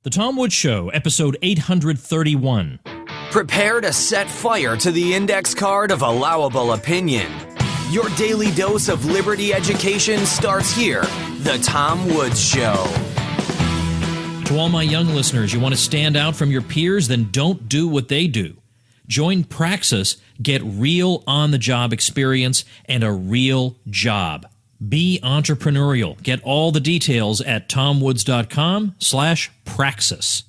The Tom Woods Show, episode 831. Prepare to set fire to the index card of allowable opinion. Your daily dose of liberty education starts here. The Tom Woods Show. To all my young listeners, you want to stand out from your peers? Then don't do what they do. Join Praxis, get real on-the-job experience and a real job. Be entrepreneurial. Get all the details at tomwoods.com/praxis.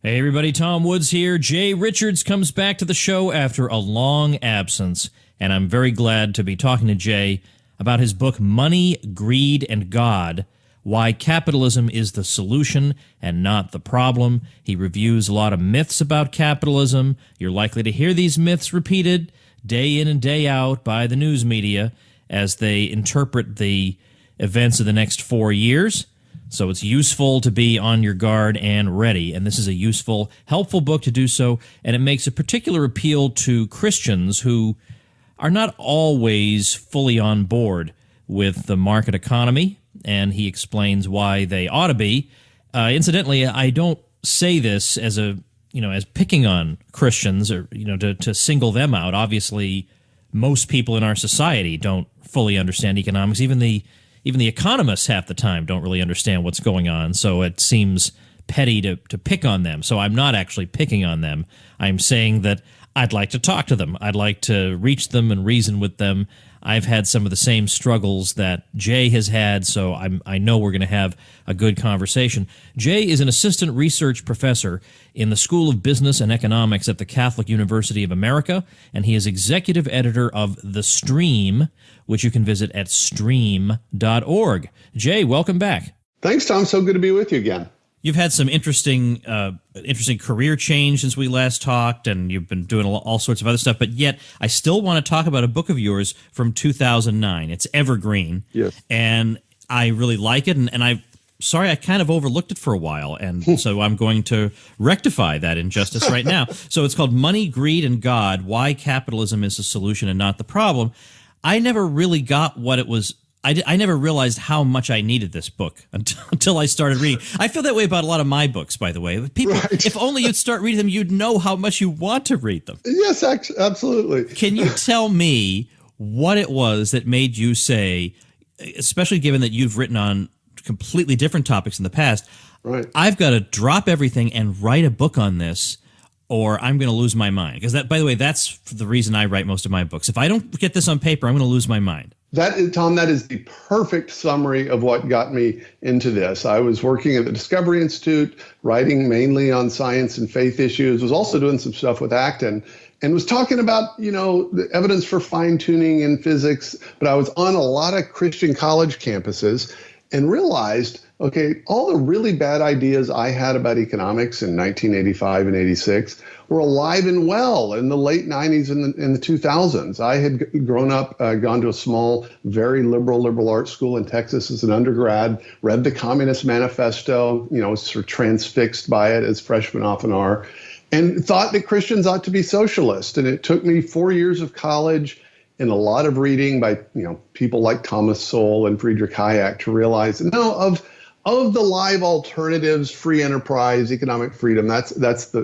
Hey everybody, Tom Woods here. Jay Richards comes back to the show after a long absence, and I'm very glad to be talking to Jay about his book, Money, Greed, and God, Why Capitalism is the Solution and Not the Problem. He reviews a lot of myths about capitalism. You're likely to hear these myths repeated day in and day out by the news media as they interpret the events of the next 4 years. So it's useful to be on your guard and ready. And this is a useful, helpful book to do so. And it makes a particular appeal to Christians who are not always fully on board with the market economy. And he explains why they ought to be. Incidentally, I don't say this as as picking on Christians or, to single them out. Obviously, most people in our society don't fully understand economics. Even the economists half the time don't really understand what's going on, so it seems petty to pick on them. So I'm not actually picking on them. I'm saying that I'd like to talk to them. I'd like to reach them and reason with them. I've had some of the same struggles that Jay has had, so I know we're going to have a good conversation. Jay is an assistant research professor in the School of Business and Economics at the Catholic University of America, and he is executive editor of The Stream, which you can visit at stream.org. Jay, welcome back. Thanks, Tom. So good to be with you again. You've had some interesting career change since we last talked, and you've been doing all sorts of other stuff, but yet I still want to talk about a book of yours from 2009. It's evergreen, yes, and I really like it, and I kind of overlooked it for a while, and so I'm going to rectify that injustice right now. So it's called Money, Greed, and God, Why Capitalism is the Solution and Not the Problem. I never really got what it was. I never realized how much I needed this book until I started reading. I feel that way about a lot of my books, by the way. People, right. If only you'd start reading them, you'd know how much you want to read them. Yes, absolutely. Can you tell me what it was that made you say, especially given that you've written on completely different topics in the past, right, I've got to drop everything and write a book on this, or I'm going to lose my mind? Because that, by the way, that's the reason I write most of my books. If I don't get this on paper, I'm going to lose my mind. Tom, that is the perfect summary of what got me into this. I was working at the Discovery Institute, writing mainly on science and faith issues, was also doing some stuff with Acton, and was talking about, the evidence for fine-tuning in physics. But I was on a lot of Christian college campuses and realized, okay, all the really bad ideas I had about economics in 1985 and 86 were alive and well in the late 90s and in the 2000s. I had grown up, gone to a small, very liberal arts school in Texas as an undergrad, read the Communist Manifesto, sort of transfixed by it as freshmen often are, and thought that Christians ought to be socialist. And it took me 4 years of college and a lot of reading by people like Thomas Sowell and Friedrich Hayek to realize, of the live alternatives, free enterprise, economic freedom, that's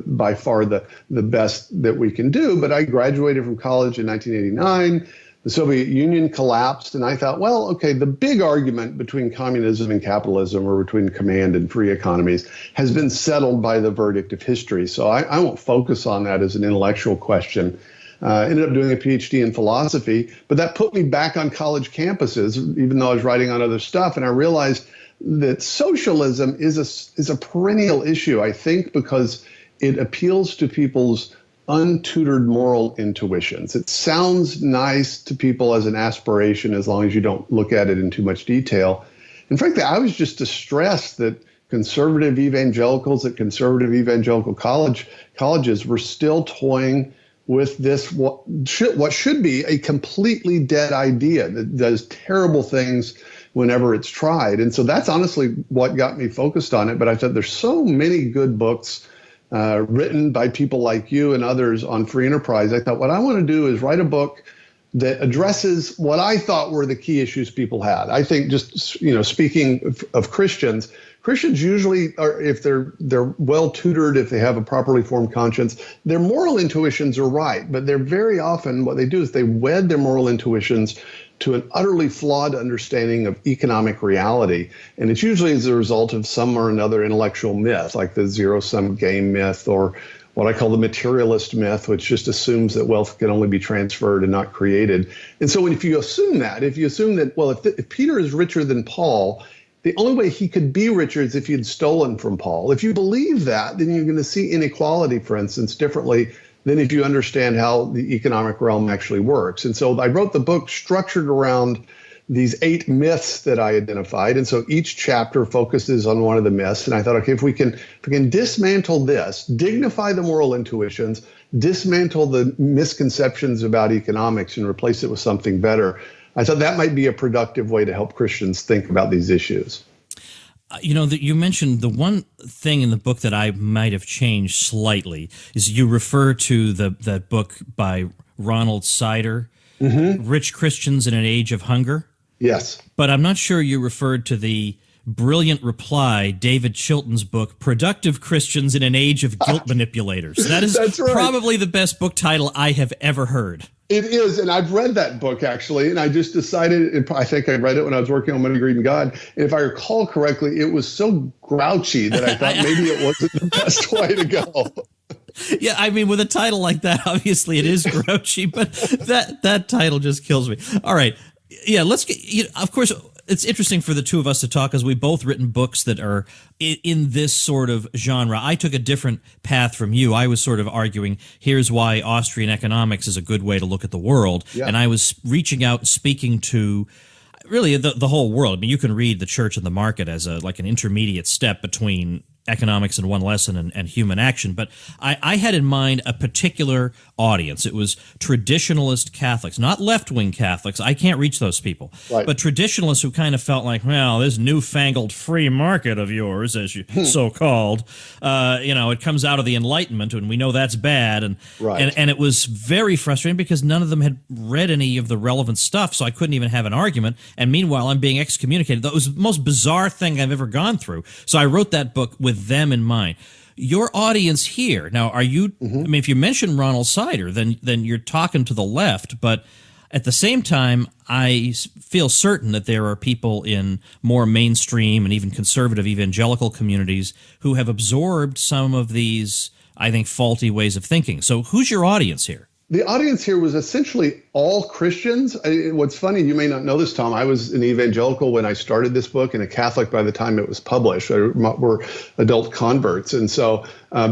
by far the best that we can do. But I graduated from college in 1989. The Soviet Union collapsed, and I thought, well, okay, the big argument between communism and capitalism, or between command and free economies, has been settled by the verdict of history. So I won't focus on that as an intellectual question. Ended up doing a PhD in philosophy, but that put me back on college campuses, even though I was writing on other stuff. And I realized that socialism is a perennial issue, I think, because it appeals to people's untutored moral intuitions. It sounds nice to people as an aspiration, as long as you don't look at it in too much detail. And frankly, I was just distressed that conservative evangelicals at conservative evangelical colleges were still toying with this, what should be a completely dead idea that does terrible things whenever it's tried. And so that's honestly what got me focused on it. But I thought there's so many good books written by people like you and others on free enterprise. I thought what I want to do is write a book that addresses what I thought were the key issues people had. I think just, speaking of Christians Christians usually are, if they're well tutored, if they have a properly formed conscience, their moral intuitions are right. But they're very often, what they do is they wed their moral intuitions to an utterly flawed understanding of economic reality. And it's usually as a result of some or another intellectual myth, like the zero-sum game myth, or what I call the materialist myth, which just assumes that wealth can only be transferred and not created. And so if you assume that, well, if Peter is richer than Paul, the only way he could be richer is if he had stolen from Paul. If you believe that, then you're going to see inequality, for instance, differently than if you understand how the economic realm actually works. And so I wrote the book structured around these 8 myths that I identified. And so each chapter focuses on one of the myths. And I thought, okay, if we can dismantle this, dignify the moral intuitions, dismantle the misconceptions about economics and replace it with something better, I thought that might be a productive way to help Christians think about these issues. You mentioned the one thing in the book that I might have changed slightly is you refer to that book by Ronald Sider, Rich Christians in an Age of Hunger. Yes. But I'm not sure you referred to the brilliant reply, David Chilton's book, Productive Christians in an Age of Guilt Manipulators. That is probably the best book title I have ever heard. It is, and I've read that book, actually, and I just decided, I think I read it when I was working on Money, Greed, and God, and if I recall correctly, it was so grouchy that I thought maybe it wasn't the best way to go. Yeah, I mean, with a title like that, obviously it is grouchy, but that title just kills me. All right. Yeah, let's get, of course, it's interesting for the two of us to talk because we've both written books that are in this sort of genre. I took a different path from you. I was sort of arguing, here's why Austrian economics is a good way to look at the world. Yeah. And I was reaching out and speaking to really the whole world. I mean, you can read The Church and the Market as like an intermediate step between economics in one lesson and human action. But I had in mind a particular audience. It was traditionalist Catholics, not left-wing Catholics. I can't reach those people. Right. But traditionalists who kind of felt like, well, this newfangled free market of yours, as you so-called, it comes out of the Enlightenment, and we know that's bad. And it was very frustrating because none of them had read any of the relevant stuff, so I couldn't even have an argument. And meanwhile, I'm being excommunicated. That was the most bizarre thing I've ever gone through. So I wrote that book with them in mind. Your audience here, now, are you, I mean, if you mention Ronald Sider, then you're talking to the left, but at the same time, I feel certain that there are people in more mainstream and even conservative evangelical communities who have absorbed some of these, I think, faulty ways of thinking. So who's your audience here? The audience here was essentially all Christians. What's funny, you may not know this, Tom, I was an evangelical when I started this book and a Catholic by the time it was published. We're adult converts. And so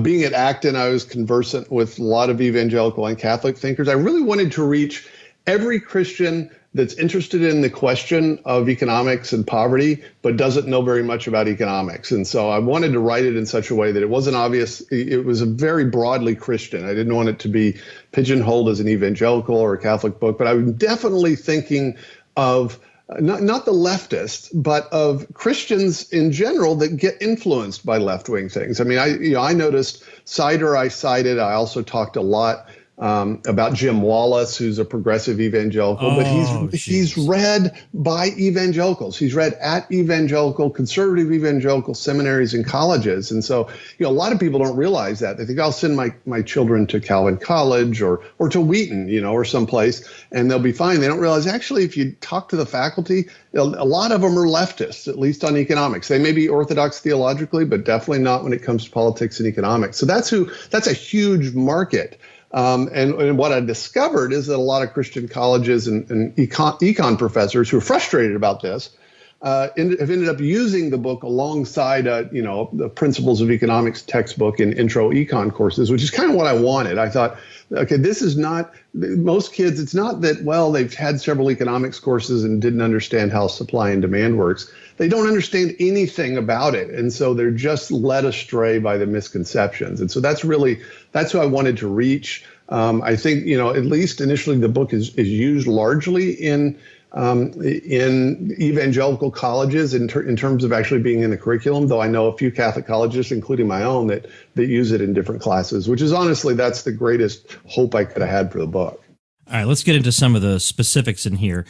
being at Acton, I was conversant with a lot of evangelical and Catholic thinkers. I really wanted to reach every Christian that's interested in the question of economics and poverty, but doesn't know very much about economics. And so I wanted to write it in such a way that it wasn't obvious. It was a very broadly Christian. I didn't want it to be pigeonholed as an evangelical or a Catholic book, but I'm definitely thinking of not the leftists, but of Christians in general that get influenced by left-wing things. I mean, I noticed Sider I cited. I also talked a lot about Jim Wallace, who's a progressive evangelical, but he's read by evangelicals. He's read at conservative evangelical seminaries and colleges. And so, a lot of people don't realize that. They think, I'll send my children to Calvin College or to Wheaton, or someplace, and they'll be fine. They don't realize, actually, if you talk to the faculty, a lot of them are leftists, at least on economics. They may be orthodox theologically, but definitely not when it comes to politics and economics. So that's a huge market. And what I discovered is that a lot of Christian colleges and econ professors who are frustrated about this have ended up using the book alongside, the Principles of Economics textbook and intro econ courses, which is kind of what I wanted. I thought, okay, this is not most kids. It's not that, well, they've had several economics courses and didn't understand how supply and demand works. They don't understand anything about it. And so they're just led astray by the misconceptions. And so that's who I wanted to reach. I think, at least initially the book is used largely in evangelical colleges in terms of actually being in the curriculum, though I know a few Catholic colleges, including my own, that use it in different classes, which is honestly, that's the greatest hope I could have had for the book. All right, let's get into some of the specifics in here.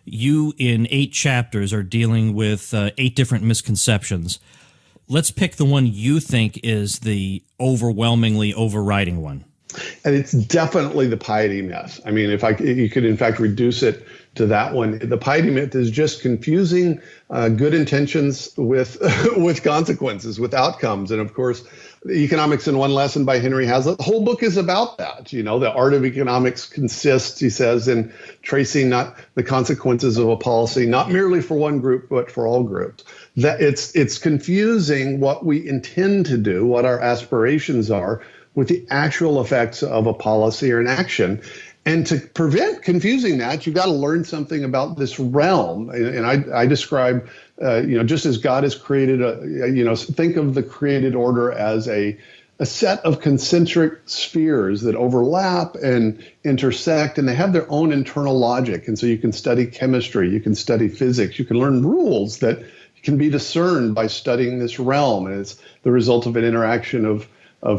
You, in 8 chapters, are dealing with 8 different misconceptions. let's pick the one you think is the overwhelmingly overriding one. And it's definitely the piety myth. I mean, you could in fact reduce it to that one. The piety myth is just confusing good intentions with with consequences, with outcomes. And of course, Economics in One Lesson by Henry Hazlitt, the whole book is about that. You know, the art of economics consists, he says, in tracing not the consequences of a policy, not merely for one group, but for all groups. That it's confusing what we intend to do, what our aspirations are, with the actual effects of a policy or an action. And to prevent confusing that, you've got to learn something about this realm. And I describe, just as God has created think of the created order as a set of concentric spheres that overlap and intersect, and they have their own internal logic. And so you can study chemistry, you can study physics, you can learn rules that can be discerned by studying this realm. And it's the result of an interaction of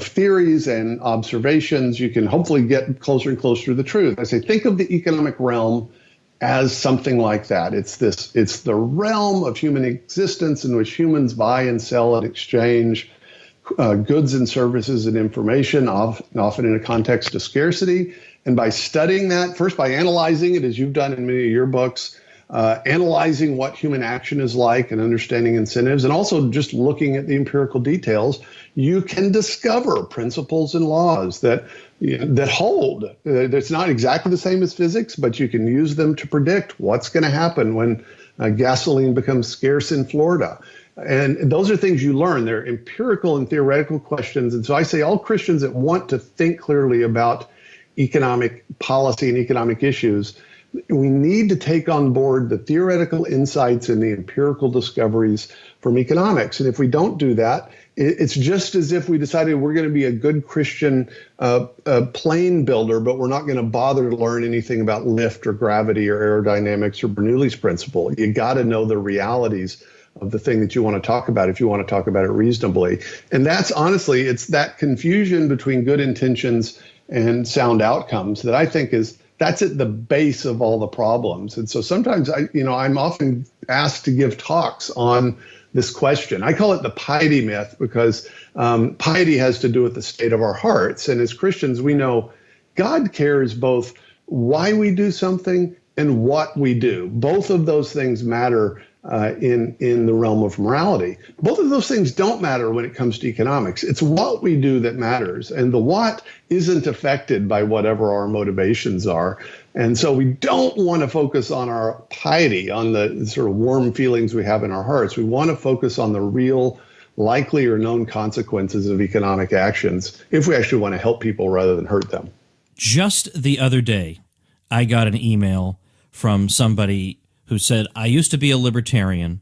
theories and observations. You can hopefully get closer and closer to the truth. I say, think of the economic realm as something like that. It's the realm of human existence in which humans buy and sell and exchange goods and services and information, often in a context of scarcity. And by studying that, first by analyzing it, as you've done in many of your books, analyzing what human action is like and understanding incentives, and also just looking at the empirical details, you can discover principles and laws that hold. It's not exactly the same as physics, but you can use them to predict what's going to happen when gasoline becomes scarce in Florida. And those are things you learn. They're empirical and theoretical questions. And so I say all Christians that want to think clearly about economic policy and economic issues, we need to take on board the theoretical insights and the empirical discoveries from economics. And if we don't do that, it's just as if we decided we're going to be a good Christian plane builder, but we're not going to bother to learn anything about lift or gravity or aerodynamics or Bernoulli's principle. You got to know the realities of the thing that you want to talk about if you want to talk about it reasonably. And that's honestly, it's that confusion between good intentions and sound outcomes that I think that's at the base of all the problems. And so sometimes I'm often asked to give talks on this question. I call it the piety myth because piety has to do with the state of our hearts. And as Christians, we know God cares both why we do something and what we do. Both of those things matter in the realm of morality. Both of those things don't matter when it comes to economics. It's what we do that matters. And the what isn't affected by whatever our motivations are. And so we don't want to focus on our piety, on the sort of warm feelings we have in our hearts. We want to focus on the real, likely or known consequences of economic actions if we actually want to help people rather than hurt them. Just the other day, I got an email from somebody who said, I used to be a libertarian,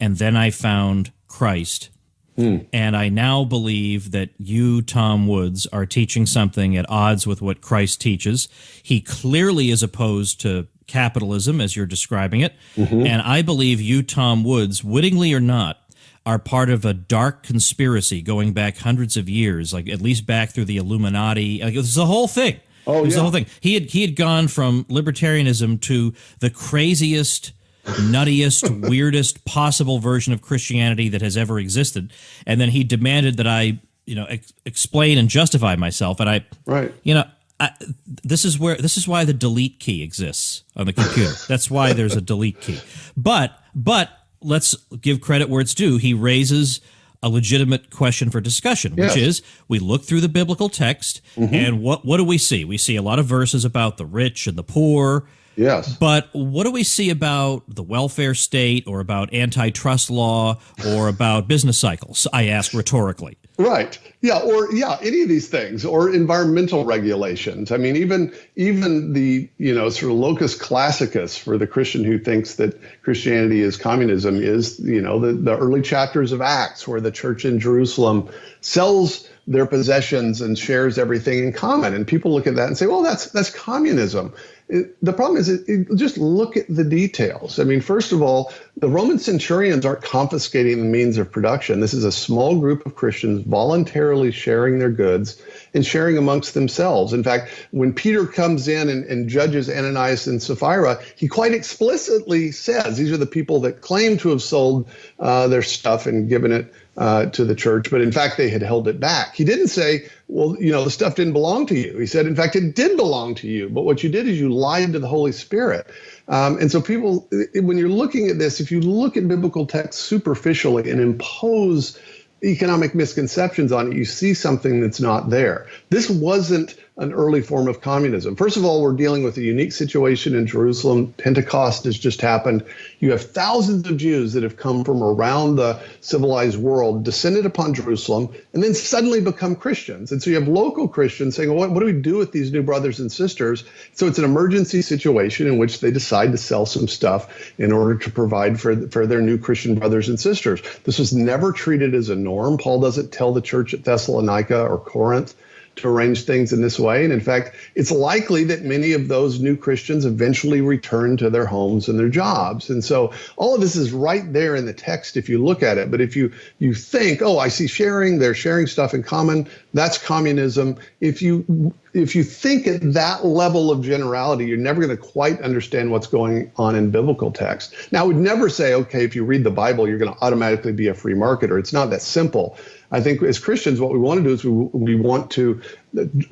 and then I found Christ. And I now believe that you, Tom Woods, are teaching something at odds with what Christ teaches. He clearly is opposed to capitalism, as you're describing it. And I believe you, Tom Woods, wittingly or not, are part of a dark conspiracy going back hundreds of years, like at least back through the Illuminati. Like, it was the whole thing. It was the whole thing. He had gone from libertarianism to the craziest, nuttiest, weirdest possible version of Christianity that has ever existed, and then he demanded that I, explain and justify myself. And this is why the delete key exists on the computer. That's why there's a delete key. But let's give credit where it's due. He raises a legitimate question for discussion, which is we look through the biblical text, and what do we see? We see a lot of verses about the rich and the poor. Yes. But what do we see about the welfare state or about antitrust law or about business cycles? I ask rhetorically. Right. Yeah. Or any of these things, or environmental regulations. I mean, even the, sort of locus classicus for the Christian who thinks that Christianity is communism is, the early chapters of Acts, where the church in Jerusalem sells their possessions and shares everything in common. And people look at that and say, well, that's communism. The problem is, just look at the details. I mean, first of all, the Roman centurions aren't confiscating the means of production. This is a small group of Christians voluntarily sharing their goods and sharing amongst themselves. In fact, when Peter comes in and judges Ananias and Sapphira, he quite explicitly says these are the people that claim to have sold their stuff and given it to the church, but in fact, they had held it back. He didn't say, well, the stuff didn't belong to you. He said, in fact, it did belong to you. But what you did is you lied to the Holy Spirit. And so people, when you're looking at this, if you look at biblical texts superficially and impose economic misconceptions on it, you see something that's not there. This wasn't an early form of communism. First of all, we're dealing with a unique situation in Jerusalem. Pentecost has just happened. You have thousands of Jews that have come from around the civilized world, descended upon Jerusalem, and then suddenly become Christians. And so you have local Christians saying, well, what do we do with these new brothers and sisters? So it's an emergency situation in which they decide to sell some stuff in order to provide for their new Christian brothers and sisters. This was never treated as a norm. Paul doesn't tell the church at Thessalonica or Corinth to arrange things in this way. And in fact, it's likely that many of those new Christians eventually return to their homes and their jobs. And so all of this is right there in the text if you look at it. But if you think, oh, I see sharing, they're sharing stuff in common, that's communism. If you think at that level of generality, you're never going to quite understand what's going on in biblical text. Now, I would never say, okay, if you read the Bible, you're going to automatically be a free marketer. It's not that simple. I think as Christians, what we want to do is we want to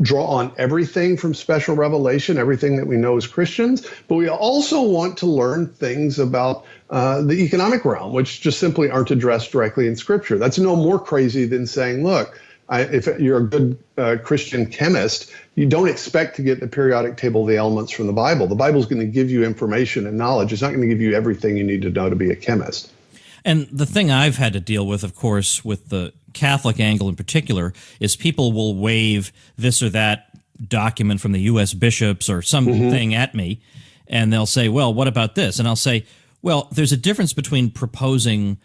draw on everything from special revelation, everything that we know as Christians, but we also want to learn things about the economic realm, which just simply aren't addressed directly in Scripture. That's no more crazy than saying, look, if you're a good Christian chemist, you don't expect to get the periodic table of the elements from the Bible. The Bible is going to give you information and knowledge. It's not going to give you everything you need to know to be a chemist. And the thing I've had to deal with, of course, with the Catholic angle in particular, is people will wave this or that document from the U.S. bishops or something at me, and they'll say, well, what about this? And I'll say, well, there's a difference between proposing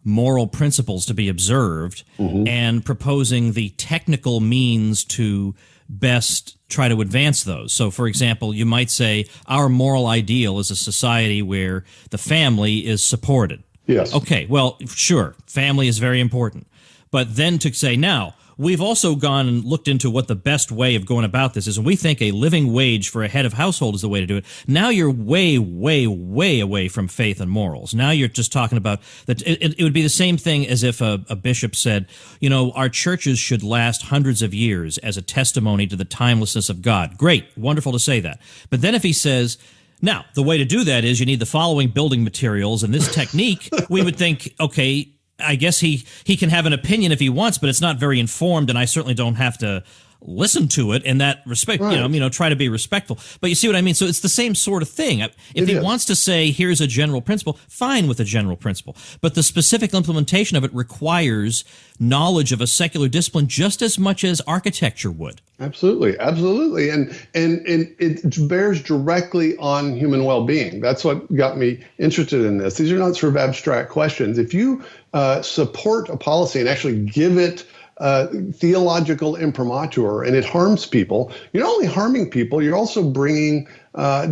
moral principles to be observed and proposing the technical means to best try to advance those. So, for example, you might say our moral ideal is a society where the family is supported. Yes. Okay, well, sure, family is very important. But then to say, now, we've also gone and looked into what the best way of going about this is, and we think a living wage for a head of household is the way to do it. Now you're way, way, way away from faith and morals. Now you're just talking about that. It would be the same thing as if a bishop said, our churches should last hundreds of years as a testimony to the timelessness of God. Great, wonderful to say that. But then if he says, now, the way to do that is you need the following building materials and this technique, we would think, okay, I guess he can have an opinion if he wants, but it's not very informed, and I certainly don't have to listen to it in that respect, right. Try to be respectful. But you see what I mean? So it's the same sort of thing. If he wants to say, here's a general principle, fine with a general principle. But the specific implementation of it requires knowledge of a secular discipline just as much as architecture would. Absolutely. Absolutely. And it bears directly on human well-being. That's what got me interested in this. These are not sort of abstract questions. If you support a policy and actually give it theological imprimatur and it harms people, you're not only harming people, you're also bringing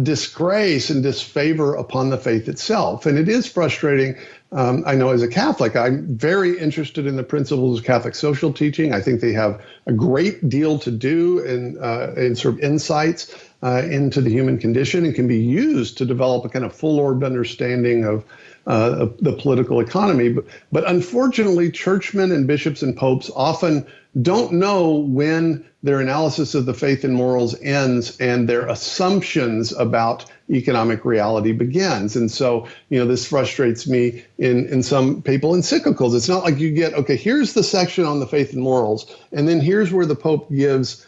disgrace and disfavor upon the faith itself. And it is frustrating. I know as a Catholic, I'm very interested in the principles of Catholic social teaching. I think they have a great deal to do in sort of insights into the human condition and can be used to develop a kind of full-orbed understanding of the political economy. But unfortunately, churchmen and bishops and popes often don't know when their analysis of the faith and morals ends and their assumptions about economic reality begins. And so, this frustrates me in some papal encyclicals. It's not like you get, okay, here's the section on the faith and morals, and then here's where the Pope gives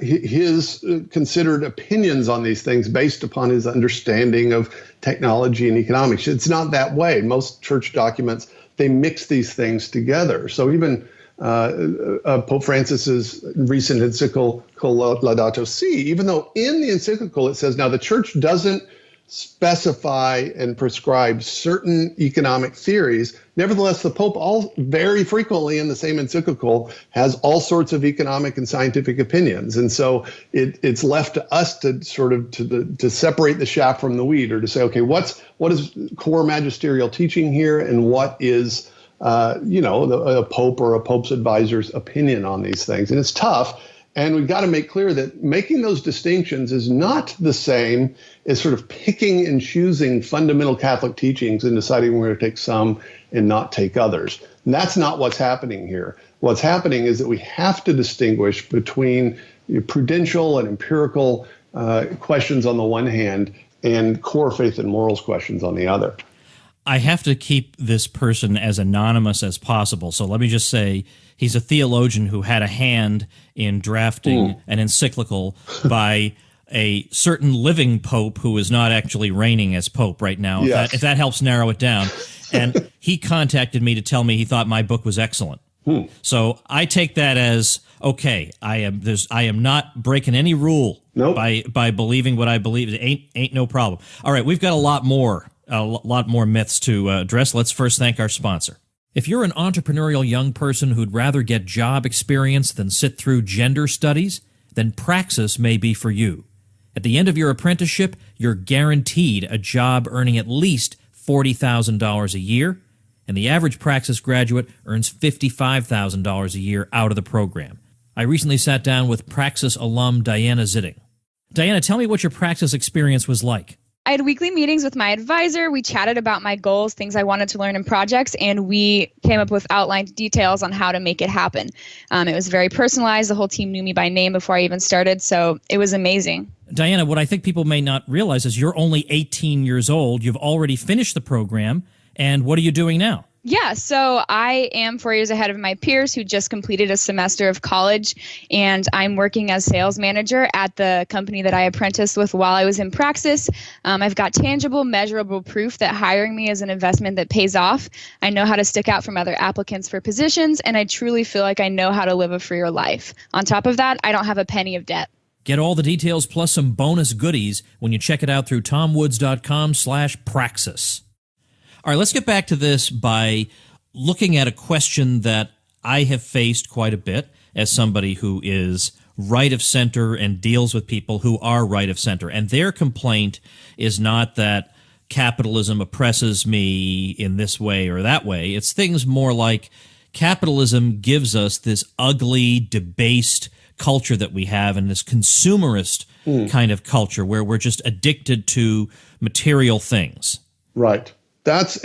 his considered opinions on these things based upon his understanding of technology and economics. It's not that way. Most church documents, they mix these things together. So even Pope Francis's recent encyclical Laudato Si, even though in the encyclical it says, now the church doesn't specify and prescribe certain economic theories, nevertheless, the Pope very frequently in the same encyclical has all sorts of economic and scientific opinions. And so it's left to us to sort of to separate the chaff from the wheat, or to say, okay, what is core magisterial teaching here, and what is a pope or a pope's advisor's opinion on these things. And it's tough. And we've got to make clear that making those distinctions is not the same as sort of picking and choosing fundamental Catholic teachings and deciding we're going to take some and not take others. And that's not what's happening here. What's happening is that we have to distinguish between prudential and empirical questions on the one hand and core faith and morals questions on the other. I have to keep this person as anonymous as possible. So let me just say he's a theologian who had a hand in drafting an encyclical by a certain living pope who is not actually reigning as pope right now, yes. if that helps narrow it down. And he contacted me to tell me he thought my book was excellent. So I take that as, okay, I am not breaking any rule by believing what I believe. It ain't no problem. All right, we've got a lot more myths to address. Let's first thank our sponsor. If you're an entrepreneurial young person who'd rather get job experience than sit through gender studies, then Praxis may be for you. At the end of your apprenticeship, you're guaranteed a job earning at least $40,000 a year, and the average Praxis graduate earns $55,000 a year out of the program. I recently sat down with Praxis alum Diana Zitting. Diana, tell me what your Praxis experience was like. I had weekly meetings with my advisor. We chatted about my goals, things I wanted to learn in projects, and we came up with outlined details on how to make it happen. It was very personalized. The whole team knew me by name before I even started, so it was amazing. Diana, what I think people may not realize is you're only 18 years old. You've already finished the program, and what are you doing now? Yeah, so I am 4 years ahead of my peers who just completed a semester of college, and I'm working as sales manager at the company that I apprenticed with while I was in Praxis. I've got tangible, measurable proof that hiring me is an investment that pays off. I know how to stick out from other applicants for positions, and I truly feel like I know how to live a freer life. On top of that, I don't have a penny of debt. Get all the details plus some bonus goodies when you check it out through tomwoods.com/praxis. All right, let's get back to this by looking at a question that I have faced quite a bit as somebody who is right of center and deals with people who are right of center. And their complaint is not that capitalism oppresses me in this way or that way. It's things more like capitalism gives us this ugly, debased culture that we have, and this consumerist kind of culture where we're just addicted to material things. Right. That's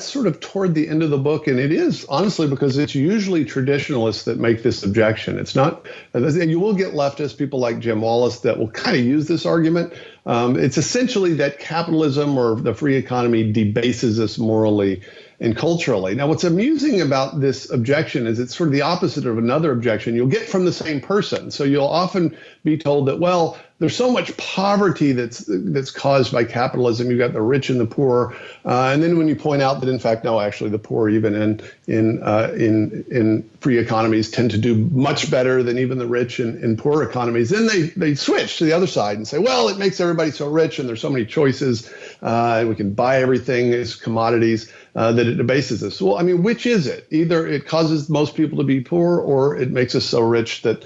sort of toward the end of the book, and it is honestly because it's usually traditionalists that make this objection. It's not, you will get leftist people like Jim Wallis that will kind of use this argument. It's essentially that capitalism or the free economy debases us morally and culturally. Now, what's amusing about this objection is it's sort of the opposite of another objection you'll get from the same person. So you'll often be told that, well, there's so much poverty that's caused by capitalism. You've got the rich and the poor, and then when you point out that in fact, no, actually, the poor even in free economies tend to do much better than even the rich in poor economies. Then they switch to the other side and say, well, it makes everybody so rich, and there's so many choices, and we can buy everything as commodities that it debases us. Well, I mean, which is it? Either it causes most people to be poor, or it makes us so rich that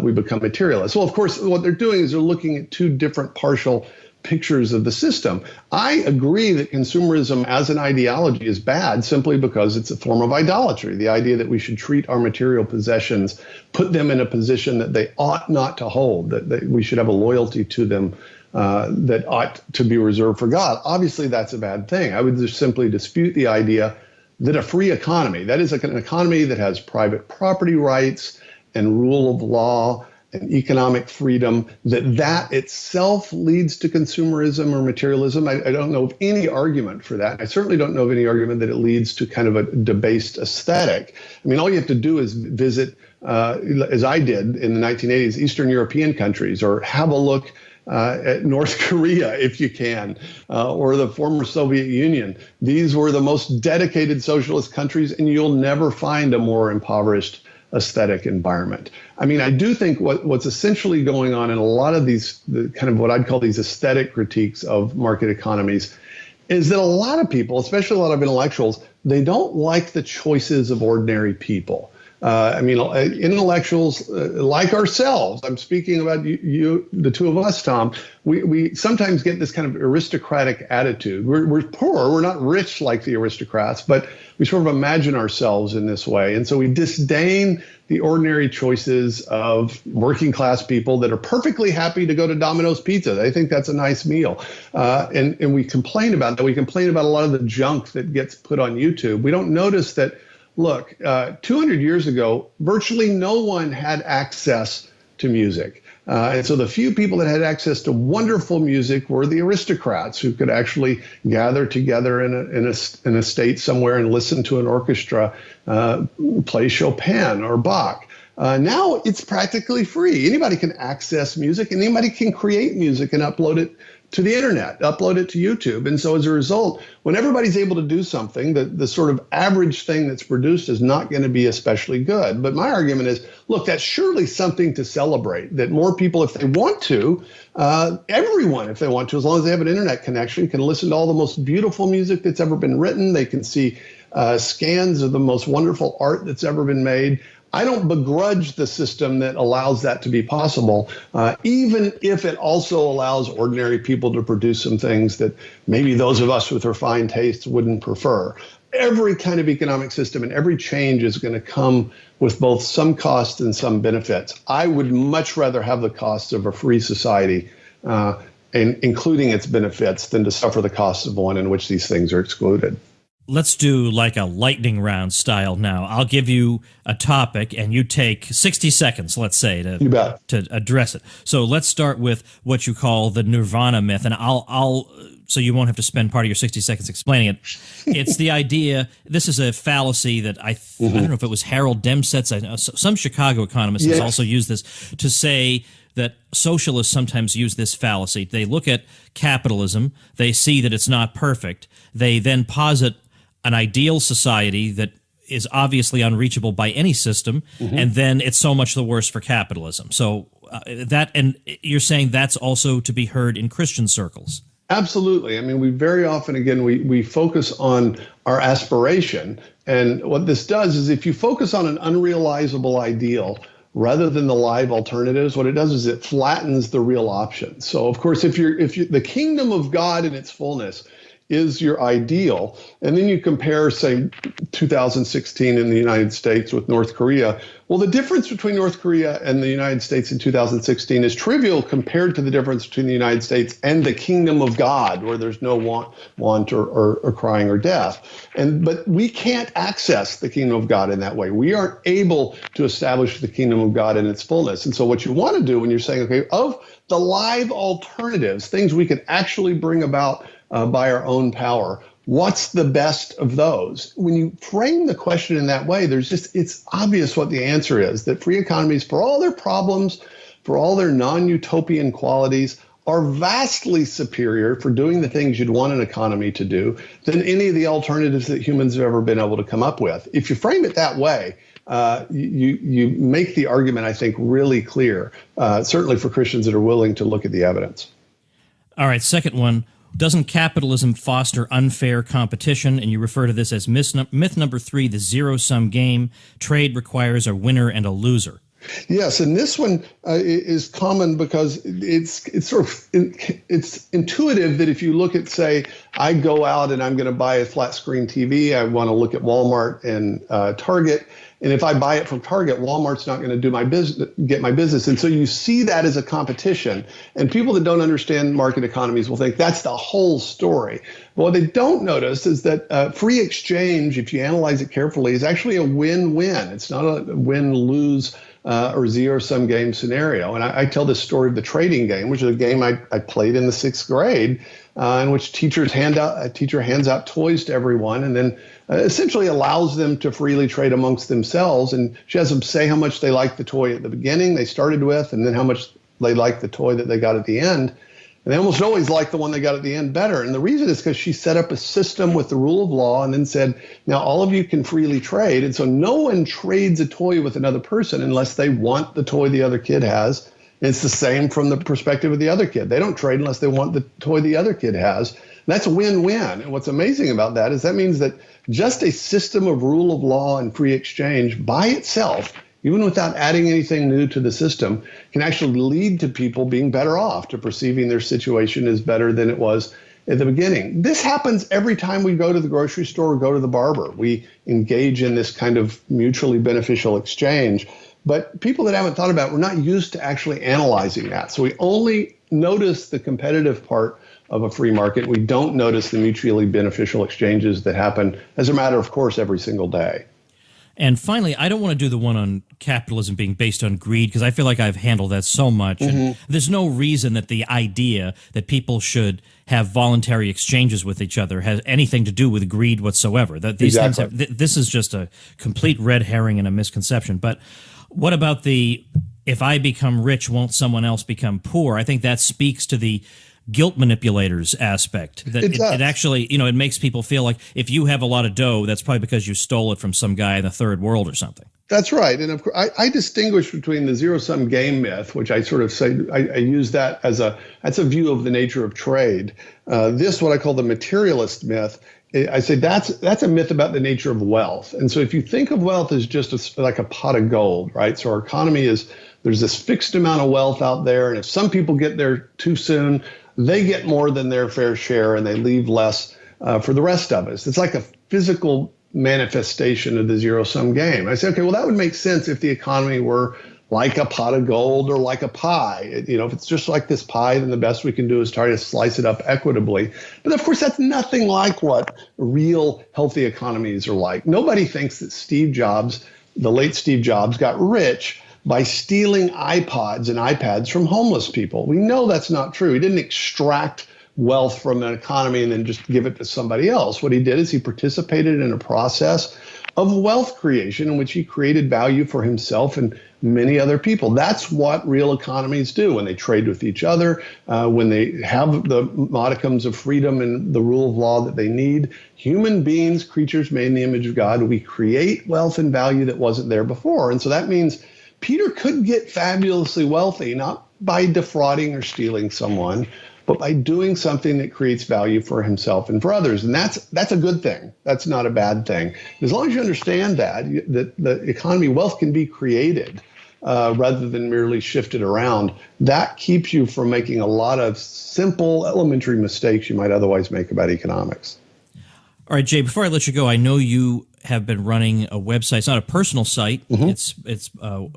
we become materialists. Well, of course, what they're doing is they're looking at two different partial pictures of the system. I agree that consumerism as an ideology is bad simply because it's a form of idolatry. The idea that we should treat our material possessions, put them in a position that they ought not to hold, that we should have a loyalty to them that ought to be reserved for God. Obviously, that's a bad thing. I would just simply dispute the idea that a free economy, that is an economy that has private property rights and rule of law and economic freedom, that itself leads to consumerism or materialism. I don't know of any argument for that. I certainly don't know of any argument that it leads to kind of a debased aesthetic. I mean, all you have to do is visit, as I did in the 1980s, Eastern European countries, or have a look at North Korea, if you can, or the former Soviet Union. These were the most dedicated socialist countries, and you'll never find a more impoverished aesthetic environment. I mean, I do think what's essentially going on in a lot of these, kind of what I'd call these aesthetic critiques of market economies, is that a lot of people, especially a lot of intellectuals, they don't like the choices of ordinary people. Intellectuals like ourselves, I'm speaking about you, the two of us, Tom, we sometimes get this kind of aristocratic attitude. We're poor, we're not rich like the aristocrats, but we sort of imagine ourselves in this way. And so we disdain the ordinary choices of working class people that are perfectly happy to go to Domino's Pizza. They think that's a nice meal. And we complain about that. We complain about a lot of the junk that gets put on YouTube. We don't notice that, look, 200 years ago, virtually no one had access to music. And so the few people that had access to wonderful music were the aristocrats who could actually gather together in a state somewhere and listen to an orchestra play Chopin or Bach. Now it's practically free. Anybody can access music, and anybody can create music and upload it to the internet, upload it to YouTube. And so as a result, when everybody's able to do something, the sort of average thing that's produced is not going to be especially good. But my argument is, look, that's surely something to celebrate, that more people, if they want to, everyone, if they want to, as long as they have an internet connection, can listen to all the most beautiful music that's ever been written. They can see scans of the most wonderful art that's ever been made. I don't begrudge the system that allows that to be possible, even if it also allows ordinary people to produce some things that maybe those of us with refined tastes wouldn't prefer. Every kind of economic system and every change is going to come with both some costs and some benefits. I would much rather have the costs of a free society, and including its benefits, than to suffer the costs of one in which these things are excluded. Let's do like a lightning round style now. I'll give you a topic, and you take 60 seconds, let's say, to address it. So let's start with what you call the nirvana myth, and I'll so you won't have to spend part of your 60 seconds explaining it. It's the idea, this is a fallacy that I don't know if it was Harold Demsetz, I know some Chicago economist has also used this to say that socialists sometimes use this fallacy. They look at capitalism, they see that it's not perfect, they then posit an ideal society that is obviously unreachable by any system, and then it's so much the worse for capitalism. So and you're saying that's also to be heard in Christian circles. Absolutely. I mean, we very often, again, we focus on our aspiration. And what this does is if you focus on an unrealizable ideal rather than the live alternatives, what it does is it flattens the real options. So, of course, if you the kingdom of God in its fullness is your ideal, and then you compare, say, 2016 in the United States with North Korea, well, the difference between North Korea and the United States in 2016 is trivial compared to the difference between the United States and the kingdom of God, where there's no want or crying or death. But we can't access the kingdom of God in that way. We aren't able to establish the kingdom of God in its fullness. And so what you want to do when you're saying, okay, of the live alternatives, things we can actually bring about by our own power, what's the best of those? When you frame the question in that way, it's obvious what the answer is, that free economies, for all their problems, for all their non-utopian qualities, are vastly superior for doing the things you'd want an economy to do than any of the alternatives that humans have ever been able to come up with. If you frame it that way, you make the argument, I think, really clear, certainly for Christians that are willing to look at the evidence. All right, second one. Doesn't capitalism foster unfair competition? And you refer to this as myth number 3, the zero-sum game. Trade requires a winner and a loser. Yes, and this one is common because it's intuitive that if you look at, say, I go out and I'm going to buy a flat screen TV, I want to look at Walmart and Target, and if I buy it from Target, Walmart's not going to do get my business. And so you see that as a competition. And people that don't understand market economies will think that's the whole story. But what they don't notice is that free exchange, if you analyze it carefully, is actually a win-win. It's not a win-lose or zero-sum game scenario. And I tell this story of the trading game, which is a game I played in the 6th grade, in which a teacher hands out toys to everyone and then essentially allows them to freely trade amongst themselves. And she has them say how much they like the toy at the beginning they started with, and then how much they like the toy that they got at the end. And they almost always like the one they got at the end better. And the reason is because she set up a system with the rule of law and then said, now all of you can freely trade. And so no one trades a toy with another person unless they want the toy the other kid has. And it's the same from the perspective of the other kid. They don't trade unless they want the toy the other kid has. And that's a win-win. And what's amazing about that is that means that just a system of rule of law and free exchange by itself, even without adding anything new to the system, can actually lead to people being better off, to perceiving their situation as better than it was at the beginning. This happens every time we go to the grocery store or go to the barber. We engage in this kind of mutually beneficial exchange. But people that haven't thought about it, we're not used to actually analyzing that. So we only notice the competitive part of a free market. We don't notice the mutually beneficial exchanges that happen, as a matter of course, every single day. And finally, I don't want to do the one on capitalism being based on greed, because I feel like I've handled that so much. And there's no reason that the idea that people should have voluntary exchanges with each other has anything to do with greed whatsoever. That these things have, this is just a complete red herring and a misconception. But what about the, if I become rich, won't someone else become poor? I think that speaks to the guilt manipulators aspect. That it actually, it makes people feel like if you have a lot of dough, that's probably because you stole it from some guy in the third world or something. That's right. And of course, I distinguish between the zero-sum game myth, which I sort of say, I use that as that's a view of the nature of trade. This, what I call the materialist myth, I say that's a myth about the nature of wealth. And so if you think of wealth as just like a pot of gold, right? So our economy is, there's this fixed amount of wealth out there. And if some people get there too soon, they get more than their fair share and they leave less for the rest of us. It's like a physical manifestation of the zero-sum game. I say, okay, well, that would make sense if the economy were like a pot of gold or like a pie. If it's just like this pie, then the best we can do is try to slice it up equitably. But of course, that's nothing like what real healthy economies are like. Nobody thinks that Steve Jobs, the late Steve Jobs, got rich by stealing iPods and iPads from homeless people. We know that's not true. He didn't extract wealth from an economy and then just give it to somebody else. What he did is he participated in a process of wealth creation in which he created value for himself and many other people. That's what real economies do when they trade with each other, when they have the modicums of freedom and the rule of law that they need. Human beings, creatures made in the image of God, we create wealth and value that wasn't there before. And so that means Peter could get fabulously wealthy, not by defrauding or stealing someone, but by doing something that creates value for himself and for others. And that's a good thing. That's not a bad thing. As long as you understand that the economy, wealth can be created rather than merely shifted around, that keeps you from making a lot of simple, elementary mistakes you might otherwise make about economics. All right, Jay, before I let you go, I know you have been running a website. It's not a personal site. It's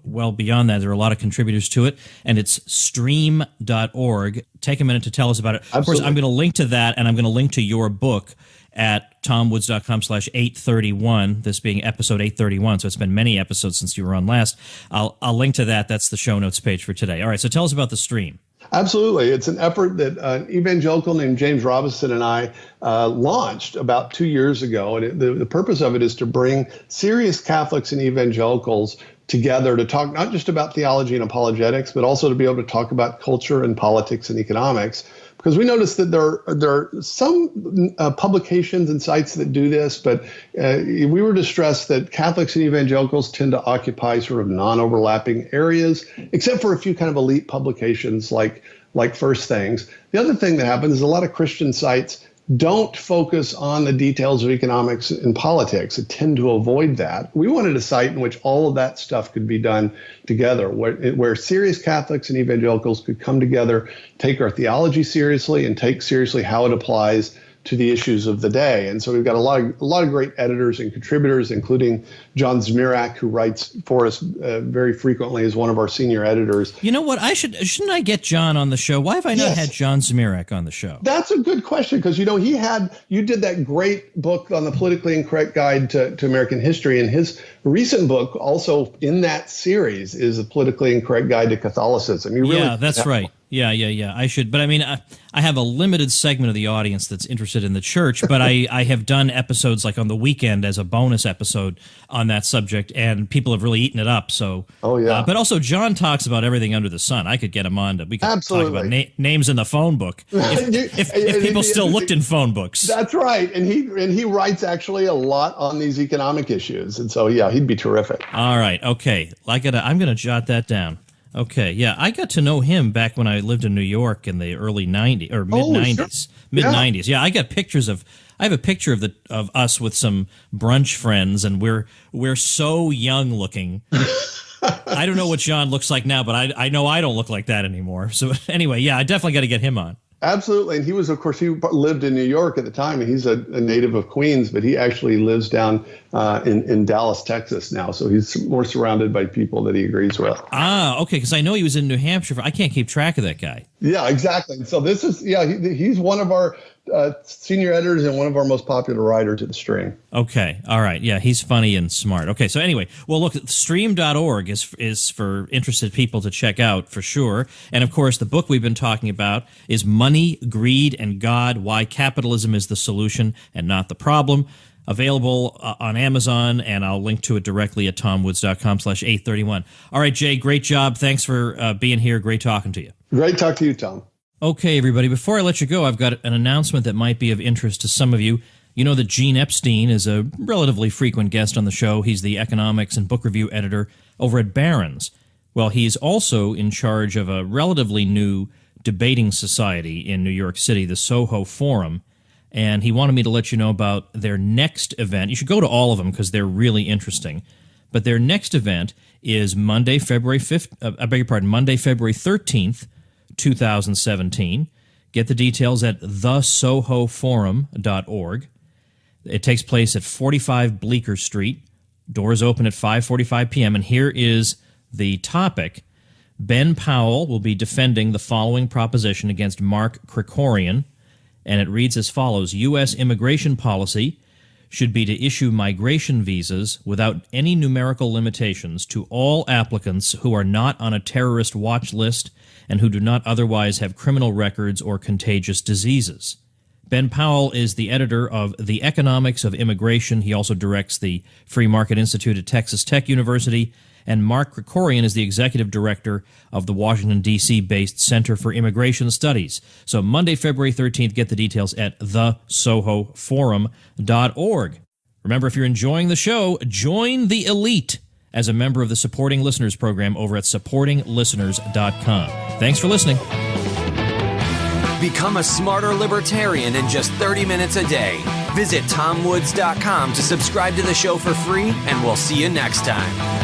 well beyond that. There are a lot of contributors to it, and it's stream.org. Take a minute to tell us about it. Absolutely. Of course, I'm going to link to that, and I'm going to link to your book at tomwoods.com/831, this being episode 831, so it's been many episodes since you were on last. I'll link to that. That's the show notes page for today. All right, so tell us about the stream. Absolutely. It's an effort that an evangelical named James Robison and I launched about 2 years ago. And the purpose of it is to bring serious Catholics and evangelicals together to talk not just about theology and apologetics, but also to be able to talk about culture and politics and economics. Because we noticed that there are some publications and sites that do this, but we were distressed that Catholics and evangelicals tend to occupy sort of non-overlapping areas, except for a few kind of elite publications like First Things. The other thing that happens is a lot of Christian sites don't focus on the details of economics and politics. They tend to avoid that. We wanted a site in which all of that stuff could be done together, where serious Catholics and evangelicals could come together, take our theology seriously, and take seriously how it applies to the issues of the day. And so we've got a lot of great editors and contributors, including John Zmirak, who writes for us very frequently as one of our senior editors. You know what? Shouldn't I get John on the show? Why have I not had John Zmirak on the show? That's a good question, because you did that great book on the politically incorrect guide to American history, and his recent book also in that series is a politically incorrect guide to Catholicism. That's right. Yeah. I should, but I mean, I have a limited segment of the audience that's interested in the church, but I have done episodes like on the weekend as a bonus episode on that subject, and people have really eaten it up. So, but also John talks about everything under the sun. I could get him on to, we could talk about names in the phone book if people still looked in phone books. That's right, and he writes actually a lot on these economic issues, and so he'd be terrific. All right, okay, I'm going to jot that down. Okay, yeah, I got to know him back when I lived in New York in the early 90s or mid 90s. Sure. Mid 90s. Yeah, I got pictures of I have a picture of us with some brunch friends, and we're so young looking. I don't know what John looks like now, but I know I don't look like that anymore. So anyway, yeah, I definitely got to get him on. Absolutely. And he was, of course, he lived in New York at the time, and he's a native of Queens, but he actually lives down in Dallas, Texas now. So he's more surrounded by people that he agrees with. Ah, okay, because I know he was in New Hampshire. I can't keep track of that guy. Yeah, exactly. So this is, he's one of our senior editors and one of our most popular writers at the Stream. Okay, all right. Yeah, he's funny and smart. Okay, so anyway, well, look, stream.org is for interested people to check out for sure. And, of course, the book we've been talking about is Money, Greed, and God, Why Capitalism is the Solution and Not the Problem. Available on Amazon, and I'll link to it directly at tomwoods.com/831. All right, Jay, great job. Thanks for being here. Great talking to you. Great talk to you, Tom. Okay, everybody, before I let you go, I've got an announcement that might be of interest to some of you. You know that Gene Epstein is a relatively frequent guest on the show. He's the economics and book review editor over at Barron's. Well, he's also in charge of a relatively new debating society in New York City, the Soho Forum, and he wanted me to let you know about their next event. You should go to all of them because they're really interesting. But their next event is Monday, February 13th, 2017. Get the details at thesohoforum.org. It takes place at 45 Bleecker Street. Doors open at 5:45 p.m. And here is the topic. Ben Powell will be defending the following proposition against Mark Krikorian, and it reads as follows. U.S. immigration policy should be to issue migration visas without any numerical limitations to all applicants who are not on a terrorist watch list and who do not otherwise have criminal records or contagious diseases. Ben Powell is the editor of The Economics of Immigration. He also directs the Free Market Institute at Texas Tech University. And Mark Krikorian is the executive director of the Washington, D.C.-based Center for Immigration Studies. So Monday, February 13th, get the details at thesohoforum.org. Remember, if you're enjoying the show, join the elite as a member of the Supporting Listeners program over at supportinglisteners.com. Thanks for listening. Become a smarter libertarian in just 30 minutes a day. Visit TomWoods.com to subscribe to the show for free, and we'll see you next time.